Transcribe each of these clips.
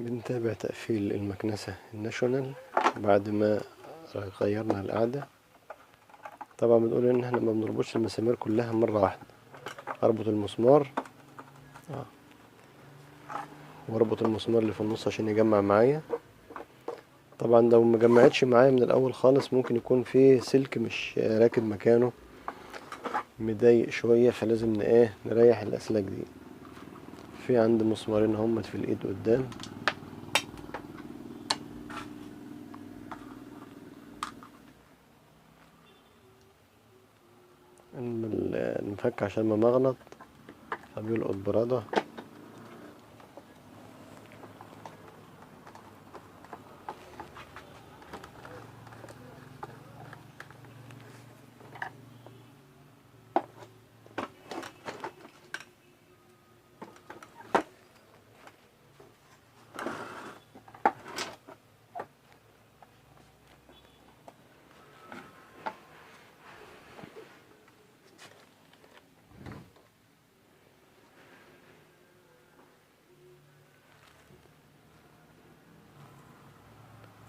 بنتابع تقفيل المكنسة الناشونال بعد ما غيرنا القاعدة. طبعا بنقول ان احنا ما بنربطش المسامير كلها مرة واحدة، اربط المسمار واربط المسمار اللي في النص عشان يجمع معايا. طبعا لو ما جمعتش معايا من الاول خالص ممكن يكون في سلك مش راكب مكانه مضايق شوية، فلازم نريح الاسلاك دي. في عندي مسمارين همت في الايد قدام، المفك عشان ما مغلط فبيلقط برادة.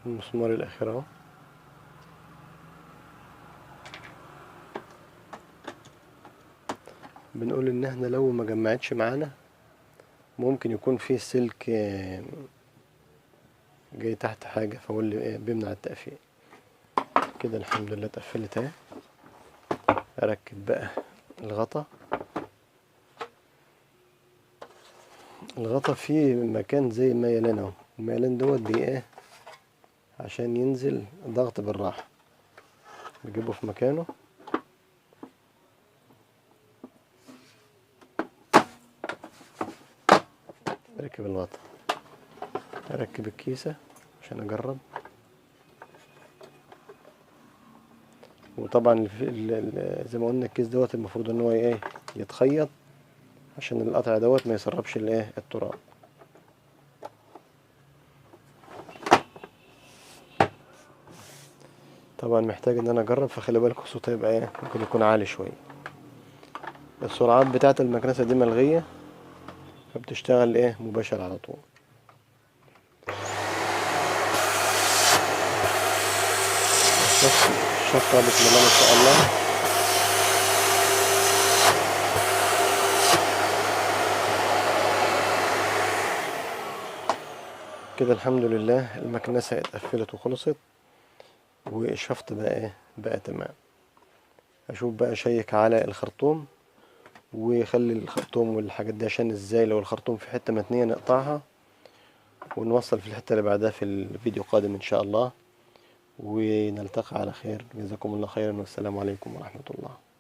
المسمار الاخير اهو. بنقول ان احنا لو ما جمعتش معانا ممكن يكون في سلك جاي تحت حاجة، فهو اللي بيمنع التقفيل. كده الحمد لله اتقفلت اهي. اركب بقى الغطا. الغطا فيه مكان زي ميلان اهو، الميلان دوت عشان ينزل ضغط بالراحة بجيبه في مكانه. اركب الغطا، اركب الكيسة عشان اجرب. وطبعا زي ما قلنا الكيس دوت المفروض ان هو يتخيط عشان القطع دوت ما يسربش التراب. طبعا محتاج ان انا اجرب، فخلي بالكوا الصوت هيبقى ممكن يكون عالي شويه. السرعات بتاعه المكنسه دي ملغيه، فبتشتغل مباشر على طول. الشفطه بسم الله ما شاء الله. كده الحمد لله المكنسه اتقفلت وخلصت، والشفط بقى تمام. اشوف بقى اشيك على الخرطوم، ويخلي الخرطوم والحاجات دي عشان ازاي لو الخرطوم في حته متنيه نقطعها ونوصل في الحته اللي بعدها في الفيديو قادم ان شاء الله. ونلتقي على خير. جزاكم الله خيرا، والسلام عليكم ورحمه الله.